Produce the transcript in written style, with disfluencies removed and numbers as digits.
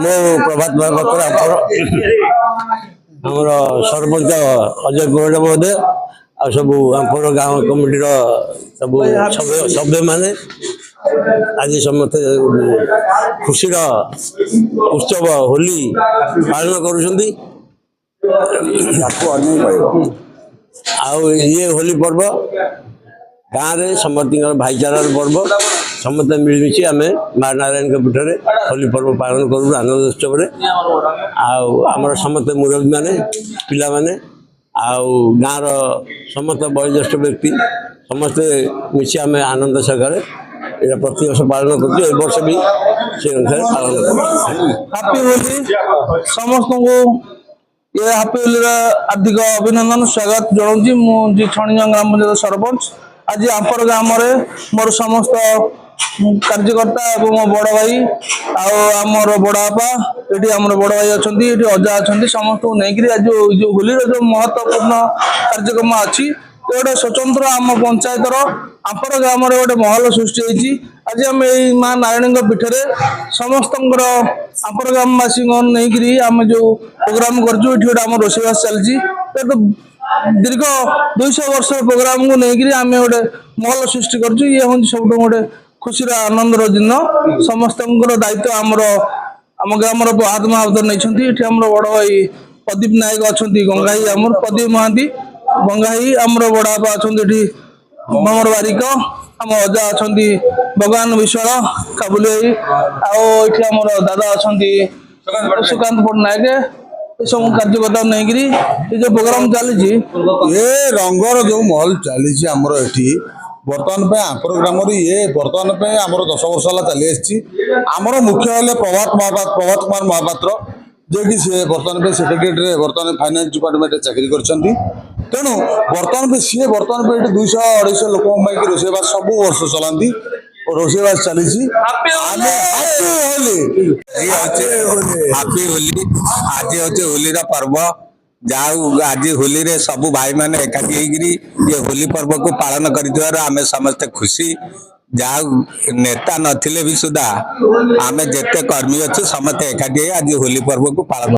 ମୁଁ ପ୍ରଭାତ ମହାପାତ୍ର ଆମର ସରପଞ୍ଚ ଅଜୟ ପରିଡ଼ା ମହୋଦୟ ଆଉ ସବୁ ଆମର ଗାଁ କମିଟିର ସବୁ ସଭ୍ୟମାନେ ଆଜି ସମସ୍ତେ ଖୁସିର ଉତ୍ସବ ହୋଲି ପାଳନ କରୁଛନ୍ତି। ଆଉ ଇଏ ହୋଲି ପର୍ବ ଗାଁରେ ସମସ୍ତଙ୍କର ଭାଇଚାରାର ପର୍ବ। ସମସ୍ତେ ମିଳିମିଶି ଆମେ ମା ନାରାୟଣଙ୍କ ପୀଠରେ ହୋଲି ପର୍ବ ପାଳନ କରୁ ଆନନ୍ଦ ଉତ୍ସବରେ। ଆଉ ଆମର ସମସ୍ତେ ମୁରବୀମାନେ ପିଲାମାନେ ଆଉ ଗାଁର ସମସ୍ତ ବয়োଜ୍ୟେଷ୍ଠ ବ୍ୟକ୍ତି ସମସ୍ତେ ମିଶି ଆମେ ଆନନ୍ଦ ସହକାରେ ଏଇଟା ପ୍ରତିବର୍ଷ ପାଳନ କରୁଛୁ। ଏ ବର୍ଷ ବି ସେ ଅନୁସାରେ ପାଳନ କରୁଛୁ। ହାପି ହୋଲି ସମସ୍ତଙ୍କୁ ଏ ହାପି ହୋଲିର ହାର୍ଦ୍ଦିକ ଅଭିନନ୍ଦନ ସ୍ୱାଗତ ଜଣାଉଛି। ମୁଁ ଯେ ଛଣିଜା ଗ୍ରାମ ପଞ୍ଚାୟତ ସରପଞ୍ଚ। ଆଜି ଆମ୍ପର ଗ୍ରାମରେ ମୋର ସମସ୍ତ କାର୍ଯ୍ୟକର୍ତ୍ତା ଏବଂ ମୋ ବଡ଼ ଭାଇ ଆଉ ଆମର ବଡ଼ ବାପା ଏଠି ଆମର ବଡ଼ ଭାଇ ଅଛନ୍ତି, ଏଠି ଅଜା ଅଛନ୍ତି, ସମସ୍ତଙ୍କୁ ନେଇକରି ଆଜି ଯୋଉ ହୋଲିର ଯୋଉ ମହତ୍ୱପୂର୍ଣ୍ଣ କାର୍ଯ୍ୟକ୍ରମ ଅଛି ଗୋଟେ ସ୍ୱତନ୍ତ୍ର ଆମ ପଞ୍ଚାୟତର ଆମ୍ପର ଗ୍ରାମରେ ଗୋଟେ ମହଲ ସୃଷ୍ଟି ହୋଇଛି। ଆଜି ଆମେ ଏଇ ମା ନାରାୟଣଙ୍କ ପୀଠରେ ସମସ୍ତଙ୍କର ଆମ୍ପର ଗ୍ରାମବାସୀଙ୍କୁ ନେଇକରି ଆମେ ଯୋଉ ପ୍ରୋଗ୍ରାମ କରୁଛୁ। ଏଠି ଗୋଟେ ଆମର ରୋଷେଇବାସ ଚାଲିଛି। ଦୀର୍ଘ 200 ବର୍ଷର ପ୍ରୋଗ୍ରାମକୁ ନେଇକରି ଆମେ ଗୋଟେ ମହଲ ସୃଷ୍ଟି କରୁଛୁ। ଇଏ ହେଉଛି ସବୁଠୁ ଗୋଟେ ଖୁସିର ଆନନ୍ଦର ଦିନ। ସମସ୍ତଙ୍କର ଦାୟିତ୍ୱ ଆମ ଗ୍ରାମର ହାତ ମହାବତର ନେଇଛନ୍ତି। ଏଠି ଆମର ବଡ଼ ଭାଇ ପ୍ରଦୀପ ନାୟକ ଅଛନ୍ତି, ଗଙ୍ଗାଇ ଆମର ପ୍ରଦୀପ ମହାନ୍ତି ଗଙ୍ଗାଇ, ଆମର ବଡ଼ ବାପା ଅଛନ୍ତି ଏଠି ଭମର ବାରିକ, ଆମ ଅଜା ଅଛନ୍ତି ଭଗବାନ ବିଶ୍ୱାଳ କାବୁଲି ଭାଇ, ଆଉ ଏଠି ଆମର ଦାଦା ଅଛନ୍ତି ସୁକାନ୍ତ ପଟ୍ଟନାୟକ। ଏସବୁ କାର୍ଯ୍ୟକର୍ତ୍ତା ନେଇକରି ଏ ଯୋଉ ପ୍ରୋଗ୍ରାମ ଚାଲିଛି ଏ ରଙ୍ଗର ଯୋଉ ମହଲ ଚାଲିଛି ଆମର ଏଠି ବର୍ତ୍ତମାନ ପାଇଁ ଆମ୍ପର ଗ୍ରାମରେ ଇଏ ବର୍ତ୍ତମାନ ପାଇଁ ଆମର 10 ବର୍ଷ ହେଲା ଚାଲି ଆସିଛି। ଆମର ମୁଖ୍ୟ ହେଲେ ପ୍ରଭାତ କୁମାର ମହାପାତ୍ର, ଯିଏକି ସେ ବର୍ତ୍ତମାନ ପାଇଁ ସେକ୍ରେଟାରିଏଟରେ ବର୍ତ୍ତମାନ ଫାଇନାନ୍ସ ଡିପାର୍ଟମେଣ୍ଟରେ ଚାକିରି କରିଛନ୍ତି। ତେଣୁ ବର୍ତ୍ତମାନ ପାଇଁ ସିଏ ବର୍ତ୍ତମାନ ପାଇଁ ଏଠି 200-250 ଲୋକଙ୍କ ପାଇଁ ରୋଷେଇବାସ ସବୁ ବର୍ଷ ଚଲାନ୍ତି। ରୋଷେଇବାସ ଚାଲିଛି। ହାପି ହୋଲି ଆଜି ହଉଛି ହୋଲିର ପର୍ବ। ଯାଉ ଆଜି ହୋଲିରେ ସବୁ ଭାଇମାନେ ଏକାଠି ହେଇକିରି ଏ ହୋଲି ପର୍ବକୁ ପାଳନ କରିଥିବାରୁ ଆମେ ସମସ୍ତେ ଖୁସି। ଯାଉ ନେତା ନଥିଲେ ବି ସୁଦ୍ଧା ଆମେ ଯେତେ କର୍ମୀ ଅଛୁ ସମସ୍ତେ ଏକାଠି ହେଇ ଆଜି ହୋଲି ପର୍ବକୁ ପାଳନ